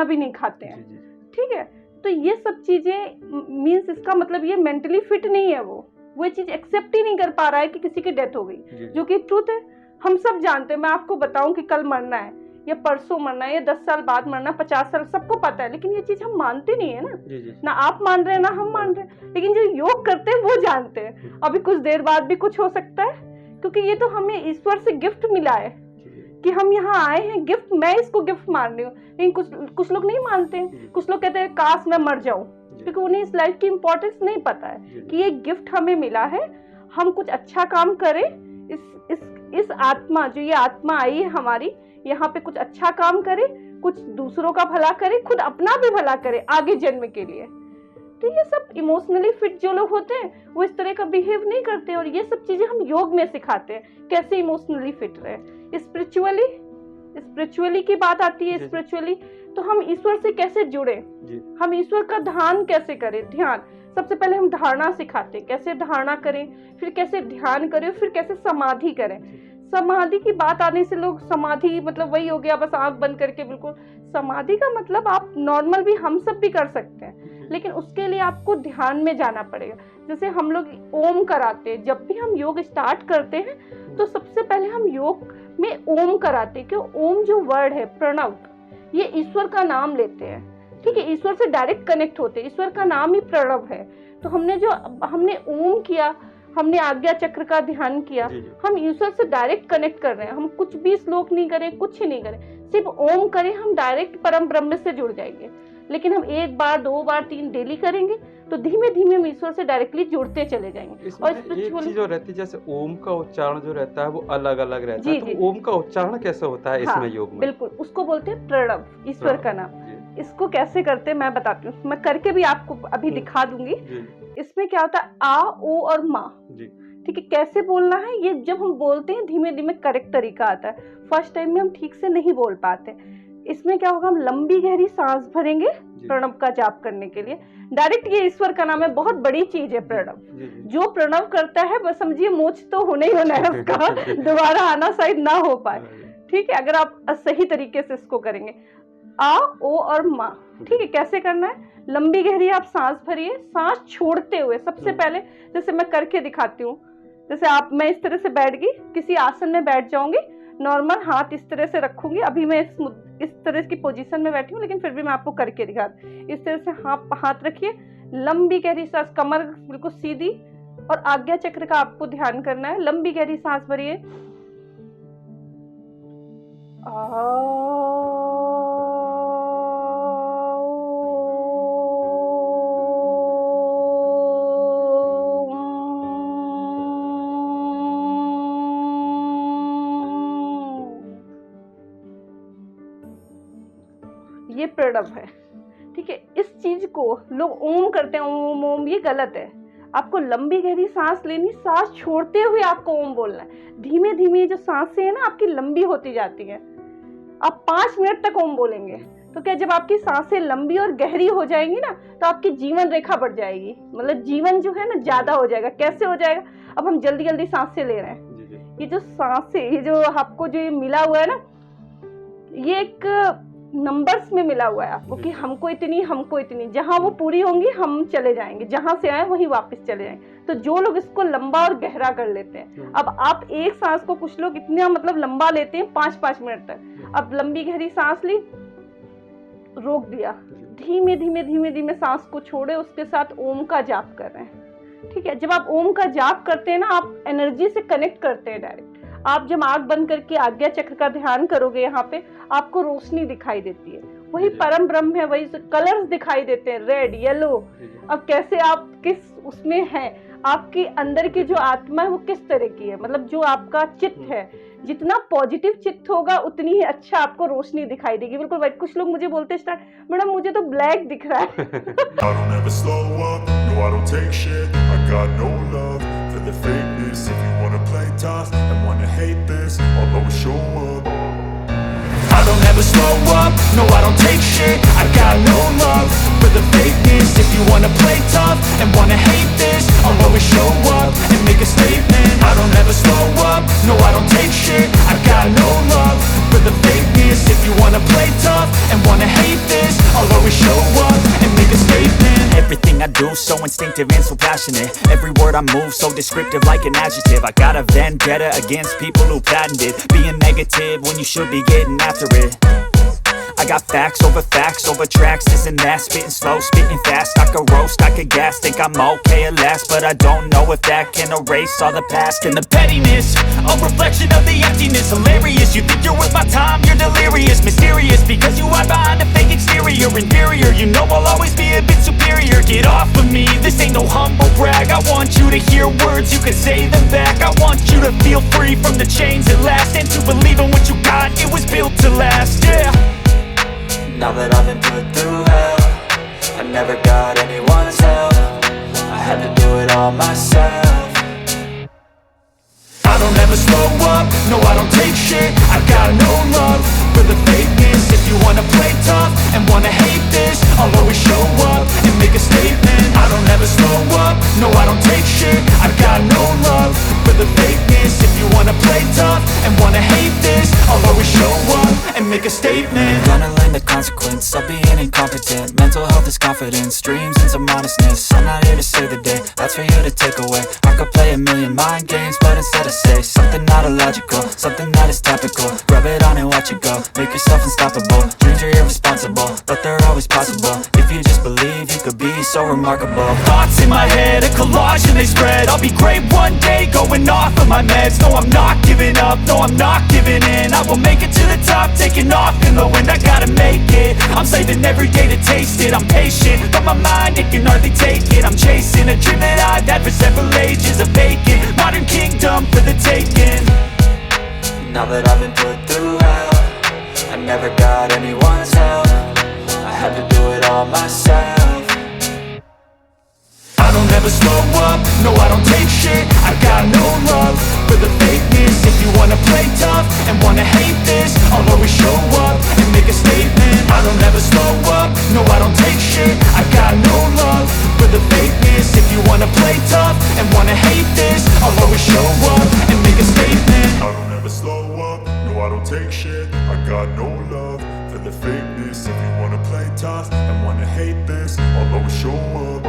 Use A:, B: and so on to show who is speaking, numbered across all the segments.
A: खाना भी नहीं खाते हैं, ठीक है। तो ये सब चीजें मीन्स इसका मतलब ये मेंटली फिट नहीं है, वो चीज एक्सेप्ट ही नहीं कर पा रहा है कि किसी की डेथ हो गई, जो कि ट्रूथ है। हम सब जानते हैं, मैं आपको बताऊं कि कल मरना है या परसों मरना है या 10 साल बाद मरना, 50 साल, सबको पता है, लेकिन ये चीज हम मानते नहीं है ना। ना आप मान रहे हैं ना हम मान रहे हैं, लेकिन जो योग करते हैं वो जानते हैं अभी कुछ देर बाद भी कुछ हो सकता है, क्योंकि ये तो हमें ईश्वर से गिफ्ट मिला है कि हम यहाँ आए हैं, गिफ्ट, मैं इसको गिफ्ट मान रही हूँ। लेकिन कुछ लोग नहीं मानते हैं, कुछ लोग कहते हैं काश मैं मर जाऊं, क्योंकि उन्हें इस लाइफ की इम्पोर्टेंस नहीं पता है कि ये गिफ्ट हमें मिला है, हम कुछ अच्छा काम करें। इस आत्मा, जो ये आत्मा आई है हमारी, यहाँ पे कुछ अच्छा काम करे, कुछ दूसरों का भला करे, खुद अपना भी भला करे आगे जन्म के लिए। तो ये सब इमोशनली फिट जो लोग होते हैं वो इस तरह का बिहेव नहीं करते, और ये सब चीजें हम योग में सिखाते हैं कैसे इमोशनली फिट रहे। स्पिरिचुअली की बात आती है, स्पिरिचुअली तो हम ईश्वर से कैसे जुड़े, हम ईश्वर का ध्यान कैसे करें। ध्यान सबसे पहले हम धारणा सिखाते हैं, कैसे धारणा करें, फिर कैसे ध्यान करें, फिर कैसे समाधि करें। समाधि की बात आने से लोग समाधि मतलब वही हो गया बस आंख बंद करके, बिल्कुल समाधि का मतलब आप नॉर्मल भी हम सब भी कर सकते हैं, लेकिन उसके लिए आपको ध्यान में जाना पड़ेगा। जैसे हम लोग ओम कराते हैं, जब भी हम योग स्टार्ट करते हैं तो सबसे पहले हम योग में ओम कराते हैं, क्यों? ओम जो वर्ड है, प्रणव, ये ईश्वर का नाम लेते हैं, ठीक है, ईश्वर से डायरेक्ट कनेक्ट होते हैं, ईश्वर का नाम ही प्रणव है। तो हमने ओम किया, हमने आज्ञा चक्र का ध्यान किया, हम ईश्वर से डायरेक्ट कनेक्ट कर रहे हैं। हम कुछ भी श्लोक नहीं करें, कुछ ही नहीं करें, सिर्फ ओम करें, हम डायरेक्ट परम ब्रह्म से जुड़ जाएंगे। लेकिन हम 1 बार 2 बार 3 डेली करेंगे तो धीमे धीमे हम ईश्वर से डायरेक्टली जुड़ते चले जाएंगे।
B: और एक चीज जो रहती है, जैसे ओम का उच्चारण जो रहता है वो अलग अलग रहता है, तो ओम का उच्चारण कैसे होता है इसमें योग में?
A: बिल्कुल, उसको बोलते हैं प्रणव, ईश्वर का नाम। इसको कैसे करते हैं मैं बताती हूँ, मैं करके भी आपको अभी दिखा दूंगी। इसमें क्या होता है, आ, ओ और मा, ठीक है, कैसे बोलना है ये जब हम बोलते हैं धीमे धीमे करेक्ट तरीका आता है। फर्स्ट टाइम में हम ठीक से नहीं बोल पाते। इसमें क्या होगा, हम लंबी गहरी सांस भरेंगे प्रणव का जाप करने के लिए। डायरेक्ट ये ईश्वर का नाम है, बहुत बड़ी चीज है प्रणव। जो प्रणव करता है बस समझिए मोक्ष तो होने ही होना है उसका, दोबारा आना शायद ना हो पाए, ठीक है, अगर आप सही तरीके से इसको करेंगे। आ, ओ और मा, ठीक है, कैसे करना है, लंबी गहरी आप सांस भरिए, सांस छोड़ते हुए। सबसे पहले जैसे मैं करके दिखाती हूँ, जैसे मैं इस तरह से बैठ गई, किसी आसन में बैठ जाऊंगी, नॉर्मल हाथ इस तरह से रखूंगी। अभी मैं इस तरह की पोजीशन में बैठी हूँ, लेकिन फिर भी मैं आपको करके दिखाती। इस तरह से हाथ रखिए, लंबी गहरी सांस, कमर बिल्कुल सीधी, और आज्ञा चक्र का आपको ध्यान करना है। लंबी गहरी सांस भरिए, ये प्रणव है, ठीक है। इस चीज को लोग ओम करते हैं, ओम ओम, ये गलत है। आपको लंबी गहरी सांस लेनी, सांस छोड़ते हुए आपको ओम बोलना है। धीमे धीमे जो सांसें है ना आपकी लंबी होती जाती है। आप 5 मिनट तक ओम बोलेंगे तो क्या, जब आपकी सांसें लंबी और गहरी हो जाएंगी ना तो आपकी जीवन रेखा बढ़ जाएगी, मतलब जीवन जो है ना ज्यादा हो जाएगा। कैसे हो जाएगा, अब हम जल्दी जल्दी सांसें ले रहे हैं, ये जो सांसें, ये जो आपको जो मिला हुआ है ना, ये एक नंबर्स में मिला हुआ है आपको कि हमको इतनी, जहां वो पूरी होंगी हम चले जाएंगे, जहां से आए वहीं वापस चले जाएंगे। तो जो लोग इसको लंबा और गहरा कर लेते हैं, अब आप एक सांस को, कुछ लोग इतना मतलब लंबा लेते हैं 5-5 मिनट तक। अब लंबी गहरी सांस ली, रोक दिया, धीमे धीमे धीमे धीमे सांस को छोड़े, उसके साथ ओम का जाप कर रहे हैं, ठीक है। जब आप ओम का जाप करते हैं ना, आप एनर्जी से कनेक्ट करते हैं डायरेक्ट। आप जब आंख बंद करके आज्ञा चक्र का ध्यान करोगे, यहाँ पे आपको रोशनी दिखाई देती है, वही परम ब्रह्म है, वही कलर्स दिखाई देते हैं, रेड, येलो। अब कैसे आप किस उसमें हैं, आपके अंदर की जो आत्मा है वो किस तरह की है, मतलब जो आपका चित्त है, जितना पॉजिटिव चित्त होगा उतनी ही अच्छा आपको रोशनी दिखाई देगी। बिल्कुल भाई, कुछ लोग मुझे बोलते हैं मैडम मुझे तो ब्लैक दिख रहा है।
C: I don't ever slow up, no I don't take shit. I got no love for the fakeness. If you wanna play tough and wanna hate this, I'll always show up and make a statement. I don't ever slow up, no I don't take shit. I got no love for the fakeness. If you wanna play tough and wanna hate this, move, so instinctive and so passionate. Every word I move, so descriptive like an adjective. I got a vendetta against people who patented being negative when you should be getting after it. I got facts over tracks, this and that. Spitting slow, spitting fast, I could roast, I could gas. Think I'm okay at last, but I don't know if that can erase all the past. And the pettiness, a reflection of the emptiness. Hilarious, you think you're worth my time, you're delirious. Mysterious, because you hide behind a fake exterior. Inferior, you know I'll always be a bit superior. Get off of me, this ain't no humble brag. I want you to hear words, you can say them back. I want you to feel free from the chains at last, and to believe in what you got, it was built to last, yeah.
D: Now that I've been put through hell, I never got anyone's help. I had to do it all myself.
C: I don't ever slow up, no I don't take shit. I got no love for the fakeness. If you wanna play tough and wanna hate this, I'll always show up and make a statement. I don't ever slow up, no I don't take shit. I got no love for the fakeness. If you wanna play tough and wanna hate this, I'll always show up and make a statement.
D: Gonna learn the consequence of being incompetent. Mental health is confidence, dreams and some honestness. I'm not here to save the day, that's for you to take away. I could play a million mind games, but instead I say something not illogical, something that is topical. Rub it on and watch it go, make yourself unstoppable. Dreams are irresponsible, but they're always possible. If you just believe, you could be so remarkable.
C: Thoughts in my head, a collage and they spread. I'll be great one day, going off of my meds. No, I'm not giving up, no, I'm not giving in. I will make it to the top, taking off in the wind. I gotta make it, I'm saving every day to taste it. I'm patient, but my mind, it can hardly take it. I'm chasing a dream that I've had for several ages. A vacant, modern kingdom for the taking.
D: Now that I've been put through hell, I never got anyone's help. I had to do it all myself.
C: I don't ever slow up, no I don't take shit. I got no love for the fakeness. If you wanna play tough and wanna hate this, I'll always show up and make a statement. I don't ever slow up, no I don't take shit. I got no love for the fakeness. If you wanna play tough and wanna hate this, I'll always show up and make a statement.
E: I don't ever slow up, no I don't take shit. I got no love for the fakeness. If you wanna play tough and wanna hate this, I'll always show up.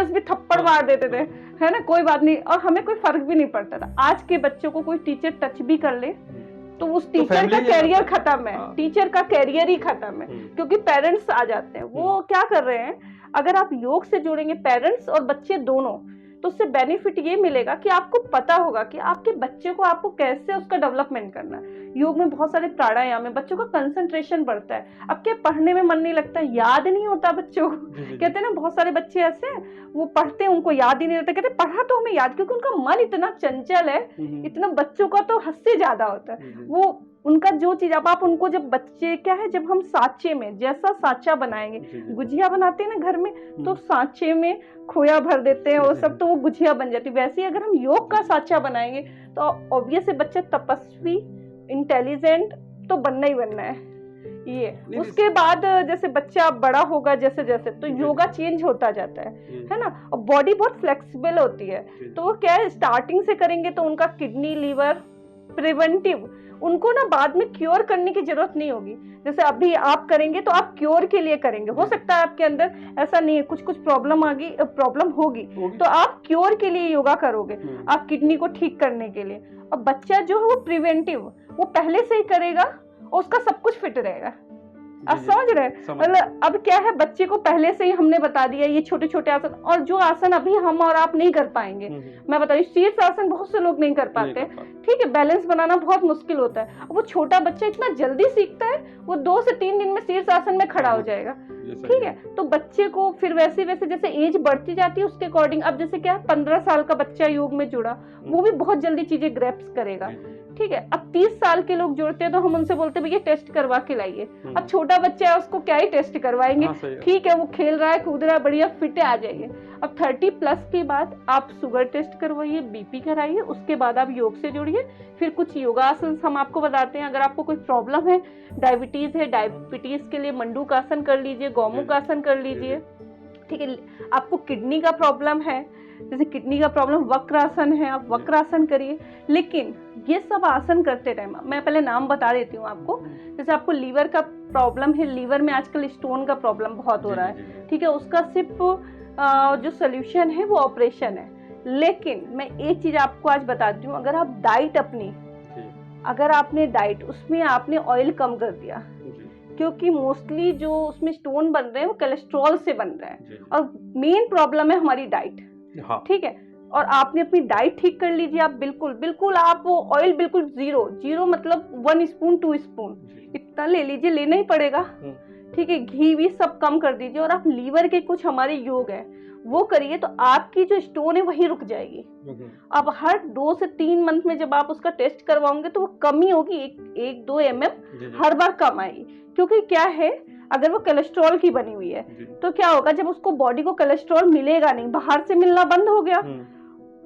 A: भी थप्पड़ मार देते थे, है ना, कोई बात नहीं, और हमें कोई फर्क भी नहीं पड़ता था। आज के बच्चों को कोई टीचर टच भी कर ले तो उस टीचर का कैरियर खत्म है, टीचर का कैरियर ही खत्म है, क्योंकि पेरेंट्स आ जाते हैं। वो क्या कर रहे हैं, अगर आप योग से जोड़ेंगे पेरेंट्स और बच्चे दोनों, तो उससे बेनिफिट ये मिलेगा कि आपको पता होगा कि आपके बच्चे को आपको कैसे उसका डेवलपमेंट करना है। योग में बहुत सारे प्राणायाम है, बच्चों का कंसंट्रेशन बढ़ता है, अब क्या पढ़ने में मन नहीं लगता, याद नहीं होता बच्चों को। कहते हैं ना, बहुत सारे बच्चे ऐसे हैं, वो पढ़ते हैं उनको याद ही नहीं रहता, कहते पढ़ा तो हमें याद, क्योंकि उनका मन इतना चंचल है, इतना बच्चों का तो हद से ज्यादा होता है। वो उनका जो चीज, अब आप उनको, जब बच्चे क्या है, जब हम सांचे में जैसा सांचा बनाएंगे, गुजिया बनाते हैं ना घर में, तो सांचे में खोया भर देते हैं वो सब, तो वो गुजिया बन जाती है। वैसे ही अगर हम योग का सांचा बनाएंगे तो ऑब्वियस है बच्चा तपस्वी, इंटेलिजेंट तो बनना ही बनना है।
B: नहीं,
A: उसके बाद जैसे बच्चा बड़ा होगा जैसे जैसे तो योगा चेंज होता जाता है ना, और बॉडी बहुत फ्लेक्सिबल होती है। तो वो क्या है, स्टार्टिंग से करेंगे तो उनका किडनी लीवर प्रिवेंटिव, उनको ना बाद में क्योर करने की जरूरत नहीं होगी। जैसे अभी आप करेंगे तो आप क्योर के लिए करेंगे, हो सकता है आपके अंदर ऐसा नहीं है, कुछ प्रॉब्लम होगी तो आप क्योर के लिए योगा करोगे, आप किडनी को ठीक करने के लिए। और बच्चा जो है वो प्रिवेंटिव, वो पहले से ही करेगा और उसका सब कुछ फिट रहेगा। आप समझ रहे हैं, मतलब अब क्या है, बच्चे को पहले से ही हमने बता दिया ये छोटे छोटे आसन, और जो आसन अभी हम और आप नहीं कर पाएंगे, मैं बता रही हूँ शीर्ष आसन बहुत से लोग नहीं कर पाते, ठीक है, बैलेंस बनाना बहुत मुश्किल होता है। वो छोटा बच्चा इतना जल्दी सीखता है, वो 2 से 3 दिन में शीर्ष आसन में खड़ा हो जाएगा, ठीक है। तो बच्चे को फिर वैसे वैसे जैसे एज बढ़ती जाती है उसके अकॉर्डिंग, अब जैसे क्या 15 साल का बच्चा योग में जुड़ा, वो भी बहुत जल्दी चीजें ग्रैप्स करेगा, ठीक है। अब 30 साल के लोग जुड़ते हैं तो हम उनसे बोलते हैं भैया टेस्ट करवा के लाइए। अब छोटा बच्चा है उसको क्या ही टेस्ट करवाएंगे, ठीक है, वो खेल रहा है कूद रहा है बढ़िया फिट है, आ जाइए। अब 30 प्लस के बाद आप शुगर टेस्ट करवाइए, बीपी कराइए, उसके बाद आप योग से जुड़िए। फिर कुछ योगासन हम आपको बताते हैं, अगर आपको कोई प्रॉब्लम है, डायबिटीज है, डायबिटीज के लिए मंडूकासन कर लीजिए, गौमुखासन कर लीजिए, ठीक है। आपको किडनी का प्रॉब्लम है, जैसे किडनी का प्रॉब्लम, वक्रासन है, आप वक्रासन करिए। लेकिन ये सब आसन करते टाइम मैं पहले नाम बता देती हूँ आपको, जैसे आपको लीवर का प्रॉब्लम है, लीवर में आजकल स्टोन का प्रॉब्लम बहुत हो रहा है, ठीक है, उसका सिर्फ जो सोल्यूशन है वो ऑपरेशन है। लेकिन मैं एक चीज आपको आज बताती हूँ, अगर आप डाइट अपनी, अगर आपने डाइट उसमें आपने ऑयल कम कर दिया, क्योंकि मोस्टली जो उसमें स्टोन बन रहे हैं वो कोलेस्ट्रॉल से बन रहे हैं, और मेन प्रॉब्लम है हमारी डाइट, ठीक है। और आपने अपनी डाइट ठीक कर लीजिए, आप बिल्कुल आप वो ऑयल बिल्कुल जीरो मतलब 1 स्पून 2 स्पून इतना ले लीजिए, लेना ही पड़ेगा, ठीक है। घी भी सब कम कर दीजिए, और आप लीवर के कुछ हमारे योग है वो करिए, तो आपकी जो स्टोन है वही रुक जाएगी। अब हर 2 से 3 मंथ में जब आप उसका टेस्ट करवाओगे तो वो कमी होगी, 1-2 mm हर बार कम आएगी। क्योंकि क्या है, अगर वो कोलेस्ट्रॉल की बनी हुई है तो क्या होगा, जब उसको बॉडी को कोलेस्ट्रॉल मिलेगा नहीं, बाहर से मिलना बंद हो गया,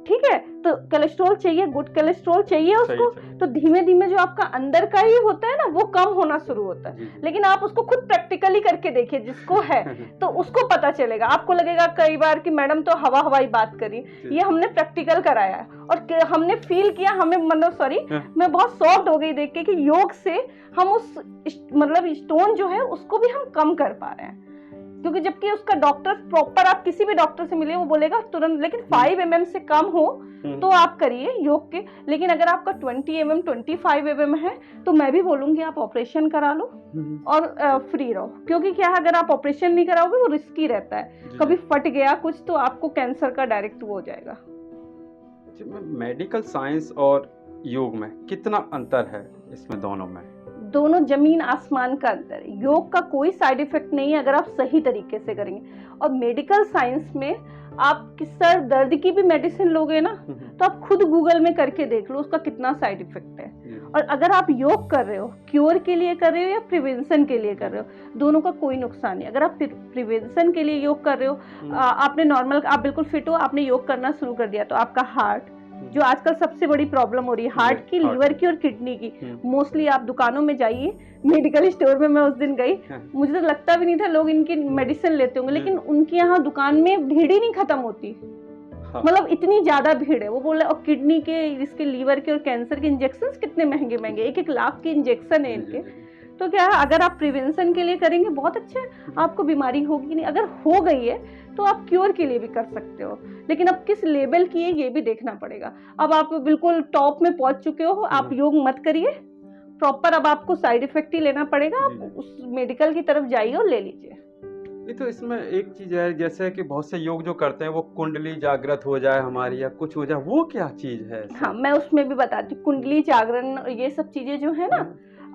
A: ठीक है, तो कोलेस्ट्रॉल चाहिए, गुड कोलेस्ट्रॉल चाहिए उसको, तो धीमे धीमे जो आपका अंदर का ही होता है ना वो कम होना शुरू होता है। लेकिन आप उसको खुद प्रैक्टिकली करके देखिए, जिसको है तो उसको पता चलेगा। आपको लगेगा कई बार कि मैडम तो हवाई बात करी, ये हमने प्रैक्टिकल कराया है और हमने फील किया, हमें मैं बहुत शॉक्ड हो गई देख के कि योग से हम उस मतलब स्टोन जो है उसको भी हम कम कर पा रहे हैं। क्योंकि जबकि उसका डॉक्टर प्रॉपर, आप किसी भी डॉक्टर से मिलिए वो बोलेगा तुरंत, लेकिन 5 mm से कम हो तो आप करिए योग के। लेकिन अगर आपका 20 mm 25 mm है तो मैं भी बोलूंगी आप ऑपरेशन करा लो और फ्री रहो। क्योंकि क्या है, अगर आप ऑपरेशन नहीं कराओगे वो रिस्की रहता है, कभी फट गया कुछ तो आपको कैंसर का डायरेक्ट वो हो जाएगा।
B: मेडिकल साइंस और योग में कितना अंतर है इसमें, दोनों में?
A: दोनों जमीन आसमान का अंतर है। योग का कोई साइड इफेक्ट नहीं है अगर आप सही तरीके से करेंगे, और मेडिकल साइंस में आप सर दर्द की भी मेडिसिन लोगे ना तो आप खुद गूगल में करके देख लो उसका कितना साइड इफेक्ट है। और अगर आप योग कर रहे हो, क्योर के लिए कर रहे हो या प्रिवेंशन के लिए कर रहे हो, दोनों का कोई नुकसान नहीं। अगर आप प्रिवेंशन के लिए योग कर रहे हो, आपने नॉर्मल, आप बिल्कुल फिट हो, आपने योग करना शुरू कर दिया, तो आपका हार्ट, जो आजकल सबसे बड़ी प्रॉब्लम हो रही है हार्ट की, लीवर की और किडनी की, मोस्टली आप दुकानों में जाइए, मेडिकल स्टोर में मैं उस दिन गई, मुझे तो लगता भी नहीं था लोग इनकी मेडिसिन लेते होंगे, लेकिन उनके यहाँ दुकान में भीड़ ही नहीं खत्म होती, मतलब इतनी ज्यादा भीड़ है। वो बोले, और किडनी के, इसके लीवर के और कैंसर के इंजेक्शन कितने महंगे महंगे, 1-1 लाख के इंजेक्शन है इनके। तो क्या है, अगर आप प्रिवेंशन के लिए करेंगे बहुत अच्छा है, आपको बीमारी होगी नहीं। अगर हो गई है तो आप क्योर के लिए भी कर सकते हो, लेकिन अब किस लेवल की है ये भी देखना पड़ेगा। अब आप बिल्कुल टॉप में पहुंच चुके हो, आप योग मत करिए प्रॉपर, अब आपको साइड इफेक्ट ही लेना पड़ेगा, आप उस मेडिकल की तरफ जाइए और ले लीजिए।
B: नहीं तो इसमें एक चीज है, जैसे कि बहुत से योग जो करते हैं वो कुंडली जागृत हो जाए हमारी या कुछ हो जाए, वो क्या चीज है?
A: हाँ, मैं उसमें भी बताती हूँ, कुंडली जागरण ये सब चीजें जो है ना।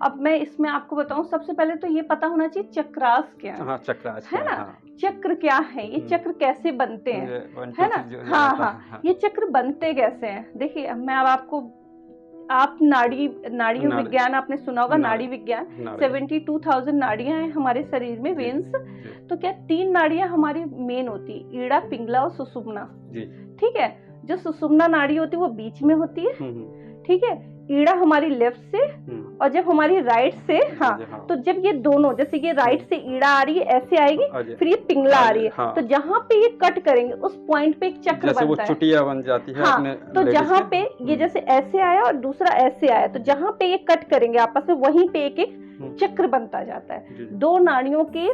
A: अब मैं इसमें आपको बताऊं, सबसे पहले तो ये पता होना चाहिए चक्रास क्या है।
B: हाँ, चक्रास
A: है ना। हाँ। चक्र क्या है, ये चक्र कैसे बनते हैं, है ना। हाँ, ये चक्र बनते कैसे हैं, देखिए मैं अब आपको, आप नाड़ियों विज्ञान आपने सुना होगा, नाड़ी विज्ञान, 72,000 नाड़ियां हैं हमारे शरीर में, वेन्स। तो क्या 3 नाड़ियां हमारी मेन होती है, ईड़ा, पिंगला और सुषुम्ना, ठीक है। जो सुषुम्ना नाड़ी होती है वो बीच में होती है, ठीक है। ईड़ा हमारी लेफ्ट से और जब हमारी राइट से, हाँ, तो जब ये दोनों, जैसे ये राइट से ईड़ा आ रही है ऐसे आएगी, फिर ये पिंगला आ रही है, तो जहाँ पे ये कट करेंगे उस पॉइंट पे एक चक्र बनता है,
B: वो चुटिया बन जाती है।
A: हाँ, तो जहाँ पे ये जैसे ऐसे आया और दूसरा ऐसे आया, तो जहाँ पे ये कट करेंगे आपस में, वहीं पे एक एक चक्र बनता जाता है। दो नाड़ियों के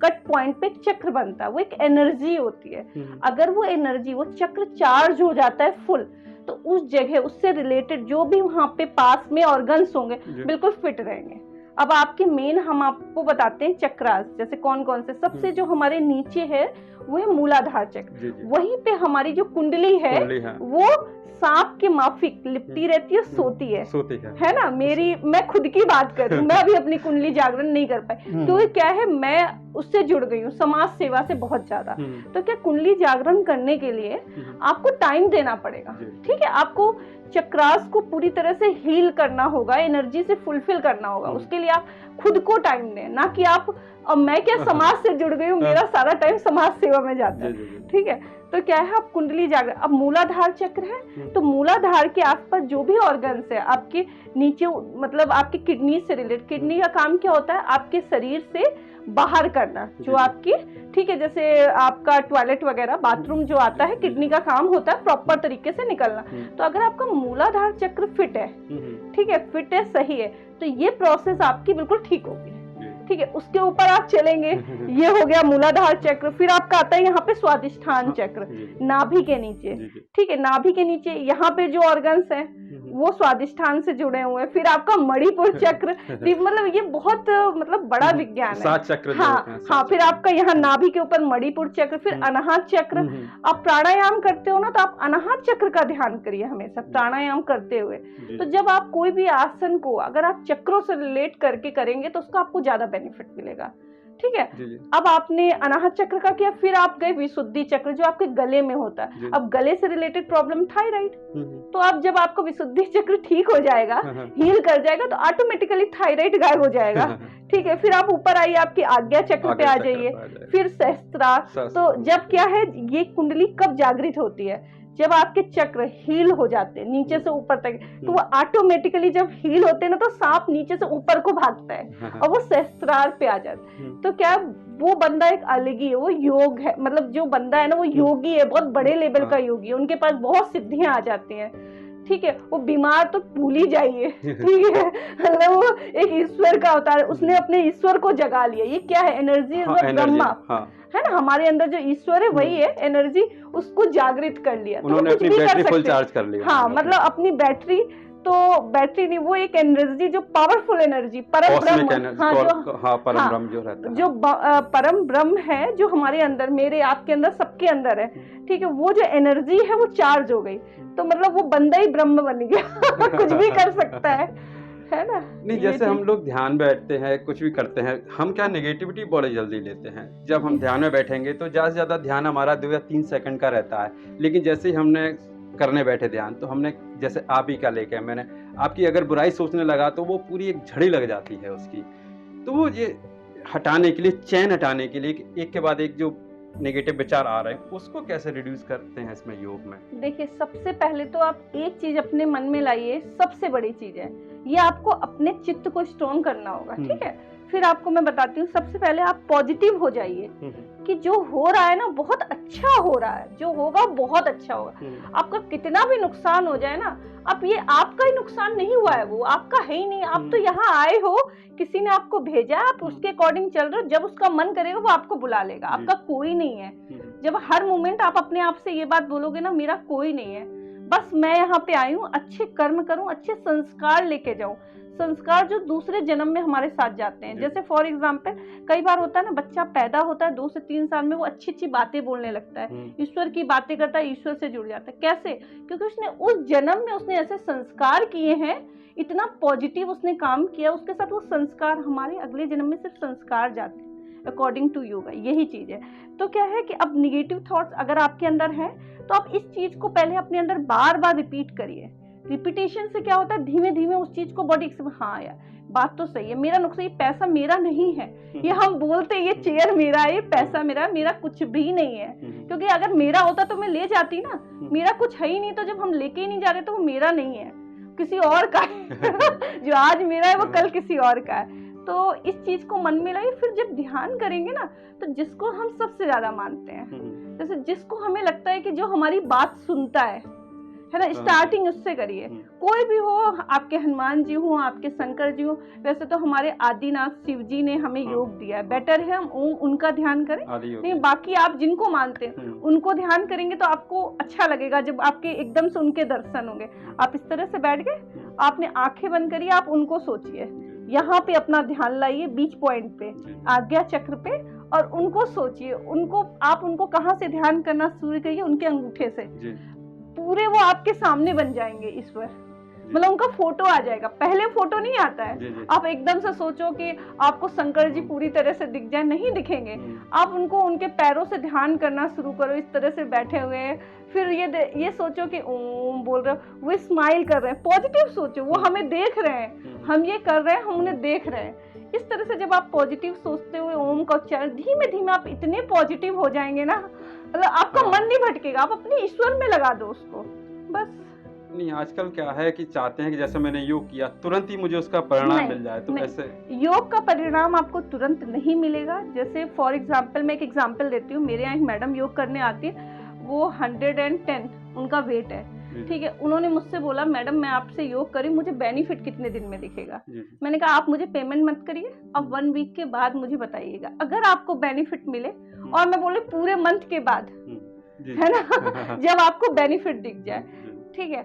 A: कट पॉइंट पे चक्र बनता है, वो एक एनर्जी होती है। अगर वो एनर्जी, वो चक्र चार्ज हो जाता है फुल, तो उस जगह उससे रिलेटेड जो भी वहां पे पास में ऑर्गन्स होंगे बिल्कुल फिट रहेंगे। अब आपके मेन हम आपको बताते हैं चक्रास, जैसे कौन कौन से। सबसे जो हमारे नीचे है वो है मूलाधार चक्र। वहीं पे हमारी जो कुंडली है वो सांप के माफिक लिपटी रहती है, सोती है ना। मैं खुद की बात कर रही हूँ, मैं अभी अपनी कुंडली जागरण नहीं कर पाई, तो क्या है, मैं उससे जुड़ गई हूँ समाज सेवा से बहुत ज्यादा। तो क्या कुंडली जागरण करने के लिए आपको टाइम देना पड़ेगा, ठीक है। आपको चक्रास को पूरी तरह से हील करना होगा, एनर्जी से फुलफिल करना होगा। उसके लिए आप खुद को टाइम दें, ना कि आप, अब मैं क्या समाज से जुड़ गई हूँ, मेरा सारा टाइम समाज सेवा में जाता है, ठीक है। तो क्या है, आप कुंडली जागरण, अब मूलाधार चक्र है, तो मूलाधार के आसपास जो भी ऑर्गन्स है आपके नीचे, मतलब आपकी किडनी से रिलेटेड, किडनी का काम क्या होता है, आपके शरीर से बाहर करना, जो आपकी, ठीक है, जैसे आपका टॉयलेट वगैरह, बाथरूम जो आता है, किडनी का काम होता है प्रॉपर तरीके से निकलना। तो अगर आपका मूलाधार चक्र फिट है, ठीक है, फिट है, सही है, तो ये प्रोसेस आपकी बिल्कुल ठीक होगी, ठीक है। उसके ऊपर आप चलेंगे, ये हो गया मूलाधार चक्र। फिर आपका आता है यहाँ पे स्वादिष्ठान चक्र, नाभि के नीचे, ठीक है। नाभि के नीचे यहाँ पे जो ऑर्गन्स हैं वो स्वादिष्ठान से जुड़े हुए हैं। फिर आपका मणिपुर चक्र, मतलब ये बहुत मतलब बड़ा विज्ञान है,
B: 7 चक्र।
A: हाँ, फिर आपका यहाँ नाभि के ऊपर मणिपुर चक्र, फिर अनाहत चक्र। आप प्राणायाम करते हो ना, तो आप अनाहत चक्र का ध्यान करिए हमेशा प्राणायाम करते हुए। तो जब आप कोई भी आसन को अगर आप चक्रों से रिलेट करके करेंगे तो उसका आपको ज्यादा बेनिफिट मिलेगा, ठीक है। अब आपने अनाहत चक्र का किया, फिर आप गए विशुद्धि चक्र, जो आपके गले में होता है। अब गले से रिलेटेड प्रॉब्लम थायराइड, तो अब जब आपको विशुद्धि चक्र ठीक हो जाएगा, हील कर जाएगा, तो ऑटोमेटिकली थायराइड गायब हो जाएगा, ठीक है। फिर आप ऊपर आइए, आपकी आज्ञा चक्र पे आ जाइए, फिर सहस्त्रार। तो जब क्या है, ये कुंडली कब जागृत होती है, जब आपके चक्र हील हो जाते हैं नीचे से ऊपर तक, तो वो ऑटोमेटिकली जब हील होते हैं ना, तो सांप नीचे से ऊपर को भागता है और वो सहस्त्रार पे आ जाता है। तो क्या वो बंदा एक अलग ही है, वो योग है, मतलब जो बंदा है ना वो योगी है, बहुत बड़े लेवल का योगी है, उनके पास बहुत सिद्धियां आ जाती हैं, ठीक है। वो बीमार तो भूल ही जाइए, ठीक है, मतलब वो एक ईश्वर का अवतार है, उसने अपने ईश्वर को जगा लिया। ये क्या है, एनर्जी इज ब्रह्मा, है ना। हमारे अंदर जो ईश्वर है वही है, एनर्जी, उसको जागृत कर लिया,
B: उन्होंने अपनी बैटरी फुल चार्ज कर लिया।
A: हाँ, मतलब अपनी बैटरी, तो बैटरी नहीं, वो एक एनर्जी जो पावरफुल एनर्जी, परम ब्रह्म,
B: परम ब्रह्म जो रहता है,
A: जो परम ब्रह्म है, जो हमारे अंदर, मेरे आपके अंदर, सबके अंदर है, ठीक है। वो जो एनर्जी है वो चार्ज हो गई, तो मतलब वो बंदा ही ब्रह्म बन गया कुछ भी कर सकता है ना।
B: नहीं, जैसे हम लोग ध्यान बैठते हैं, कुछ भी करते हैं, हम क्या नेगेटिविटी बड़ी जल्दी लेते हैं। जब हम ध्यान में बैठेंगे तो ज्यादा से ज्यादा ध्यान हमारा 2 या 3 सेकंड का रहता है, लेकिन जैसे ही हमने करने बैठे ध्यान, तो हमने, जैसे आप ही का लेके मैंने आपकी अगर बुराई सोचने लगा, तो वो पूरी एक झड़ी लग जाती है उसकी। तो वो ये हटाने के लिए, चैन हटाने के लिए, एक के बाद एक जो नेगेटिव विचार आ रहे हैं, उसको कैसे रिड्यूस करते हैं इसमें योग में?
A: देखिए, सबसे पहले तो आप एक चीज अपने मन में लाइए, सबसे बड़ी चीज है ये, आपको अपने चित्त को स्ट्रॉन्ग करना होगा, ठीक है। फिर आपको मैं बताती हूँ, सबसे पहले आप पॉजिटिव हो जाइए कि जो हो रहा है ना बहुत अच्छा हो रहा है, जो होगा बहुत अच्छा होगा। आपका कितना भी नुकसान हो जाए ना, अब ये आपका ही नुकसान नहीं हुआ है, वो आपका है ही नहीं, आप तो यहाँ आए हो, किसी ने आपको भेजा, आप उसके अकॉर्डिंग चल रहे हो, जब उसका मन करेगा वो आपको बुला लेगा, आपका कोई नहीं है। जब हर मोमेंट आप अपने आप से ये बात बोलोगे ना, मेरा कोई नहीं है, बस मैं यहाँ पे आई हूँ, अच्छे कर्म करूँ, अच्छे संस्कार लेके जाऊँ, संस्कार जो दूसरे जन्म में हमारे साथ जाते हैं। जैसे फॉर एग्जाम्पल, कई बार होता है ना, बच्चा पैदा होता है 2 से 3 साल में, वो अच्छी अच्छी बातें बोलने लगता है, ईश्वर की बातें करता है, ईश्वर से जुड़ जाता है। कैसे? क्योंकि उसने उस जन्म में उसने ऐसे संस्कार किए हैं, इतना पॉजिटिव उसने काम किया, उसके साथ वो संस्कार हमारे अगले जन्म में सिर्फ संस्कार जाते हैं अकॉर्डिंग टू योगा, यही चीज है। तो क्या है कि अब निगेटिव थॉट्स अगर आपके अंदर है, तो आप इस चीज को पहले अपने अंदर बार बार रिपीट करिए। रिपीटेशन से क्या होता है, धीमे धीमे उस चीज को बॉडी, हाँ यार बात तो सही है, मेरा नुकसान, ये पैसा मेरा नहीं है, ये हम बोलते ये चेयर मेरा है, ये पैसा मेरा, मेरा कुछ भी नहीं है, क्योंकि अगर मेरा होता तो मैं ले जाती ना, मेरा कुछ है ही नहीं, तो जब हम लेके ही नहीं जा रहे तो वो मेरा नहीं है, किसी और का है जो आज मेरा है वो कल किसी और का है। तो इस चीज को मन में लाइए, फिर जब ध्यान करेंगे ना तो जिसको हम सबसे ज्यादा मानते हैं, जैसे जिसको हमें लगता है कि जो हमारी बात सुनता है ना, स्टार्टिंग उससे करिए। कोई भी हो, आपके हनुमान जी हो, आपके शंकर जी हो, वैसे तो हमारे आदिनाथ शिव जी ने हमें योग दिया है, बेटर है हम उनका ध्यान करें। नहीं, बाकी आप जिनको मानते हैं उनको ध्यान करेंगे तो आपको अच्छा लगेगा, जब आपके एकदम से उनके दर्शन होंगे। आप इस तरह से बैठ गए, आपने आंखें बंद करी, आप उनको सोचिए, यहाँ पे अपना ध्यान लाइए, बीच पॉइंट पे, आज्ञा चक्र पे, और उनको सोचिए। उनको कहाँ से ध्यान करना शुरू करिए, उनके अंगूठे से। पूरे वो आपके सामने बन जाएंगे ईश्वर, मतलब उनका फोटो आ जाएगा। पहले फोटो नहीं आता है, आप एकदम से सोचो कि आपको शंकर जी पूरी तरह से दिख जाए, नहीं दिखेंगे। आप उनको उनके पैरों से ध्यान करना शुरू करो, इस तरह से बैठे हुए हैं। फिर ये सोचो कि ओम बोल रहे हो, वो स्माइल कर रहे हैं, पॉजिटिव सोचो, वो हमें देख रहे हैं, हम ये कर रहे हैं, हम उन्हें देख रहे हैं। इस तरह से जब आप पॉजिटिव सोचते हुए ओम का उच्चारण, धीमे धीमे आप इतने पॉजिटिव हो जाएंगे ना, मतलब आपका मन नहीं भटकेगा, आप अपने ईश्वर में लगा दो उसको, बस।
B: नहीं, आजकल क्या है कि चाहते हैं कि जैसे मैंने योग किया तुरंत ही मुझे उसका परिणाम मिल जाए, तो ऐसे
A: योग का परिणाम आपको तुरंत नहीं मिलेगा। जैसे फॉर एग्जांपल, मैं एक एग्जांपल देती हूँ। मेरे यहाँ एक मैडम योग करने आती है, वो 110 उनका वेट है, ठीक है। उन्होंने मुझसे बोला, मैडम मैं आपसे योग करी, मुझे बेनिफिट कितने दिन में दिखेगा? मैंने कहा आप मुझे पेमेंट मत करिए, अब 1 वीक के बाद मुझे बताइएगा, अगर आपको बेनिफिट मिले, और मैं बोले पूरे मंथ के बाद, है ना जब आपको बेनिफिट दिख जाए, ठीक है।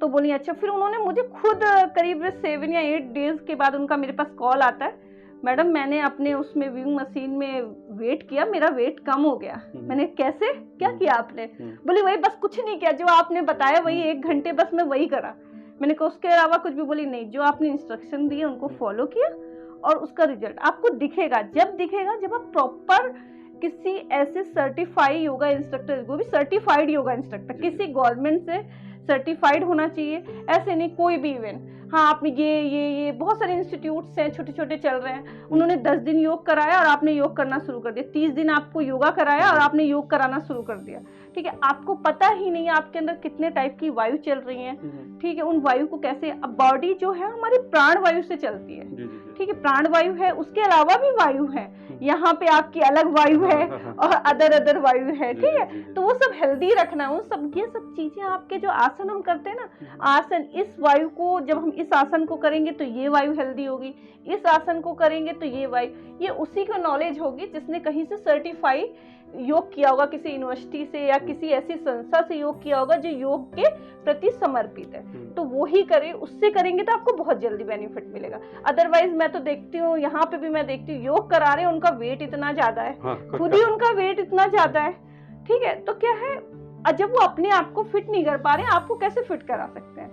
A: तो बोली अच्छा। फिर उन्होंने मुझे खुद करीब 7 या 8 डेज के बाद उनका मेरे पास कॉल आता है, मैडम मैंने अपने उसमें व्यूइंग मशीन में वेट किया, मेरा वेट कम हो गया। मैंने कैसे, क्या किया आपने? बोली वही, बस कुछ नहीं किया, जो आपने बताया वही 1 घंटे बस मैं वही करा। मैंने कहा उसके अलावा कुछ भी? बोली नहीं, जो आपने इंस्ट्रक्शन दिए उनको फॉलो किया, और उसका रिजल्ट आपको दिखेगा। जब दिखेगा, जब आप प्रॉपर किसी ऐसे सर्टिफाइड योगा इंस्ट्रक्टर, वो भी सर्टिफाइड योगा इंस्ट्रक्टर, किसी गवर्नमेंट से सर्टिफाइड होना चाहिए, ऐसे नहीं कोई भी इवेंट। हाँ, आपने ये बहुत सारे इंस्टीट्यूट्स हैं, छोटे छोटे चल रहे हैं, उन्होंने 10 दिन योग कराया और आपने योग करना शुरू कर दिया, 30 दिन आपको योगा कराया और आपने योग कराना शुरू कर दिया, ठीक है। आपको पता ही नहीं है आपके अंदर कितने टाइप की वायु चल रही है, ठीक है। उन वायु को कैसे, अब बॉडी जो है हमारी प्राण वायु से चलती है, ठीक है। प्राण वायु है, उसके अलावा भी वायु है, यहाँ पे आपकी अलग वायु है और अदर वायु है, ठीक है। तो वो सब हेल्दी रखना, वो सब ये सब चीजें आपके जो आसन हम करते हैं ना, आसन, इस वायु को जब हम इस आसन को करेंगे तो ये वायु हेल्दी होगी, इस आसन को करेंगे तो ये वायु, ये उसी को नॉलेज होगी जिसने कहीं से सर्टिफाई योग किया होगा, किसी यूनिवर्सिटी से या किसी ऐसी संस्था से योग किया होगा जो योग के प्रति समर्पित है, तो वो ही करे, उससे करेंगे तो आपको बहुत जल्दी बेनिफिट मिलेगा। अदरवाइज मैं तो देखती हूँ, यहाँ पे भी मैं देखती हूँ, योग करा रहे हैं, उनका वेट इतना ज्यादा है, खुद ही उनका वेट इतना ज्यादा है, ठीक है। तो क्या है, जब वो अपने आप को फिट नहीं कर पा रहे हैं, आपको कैसे फिट करा सकते हैं?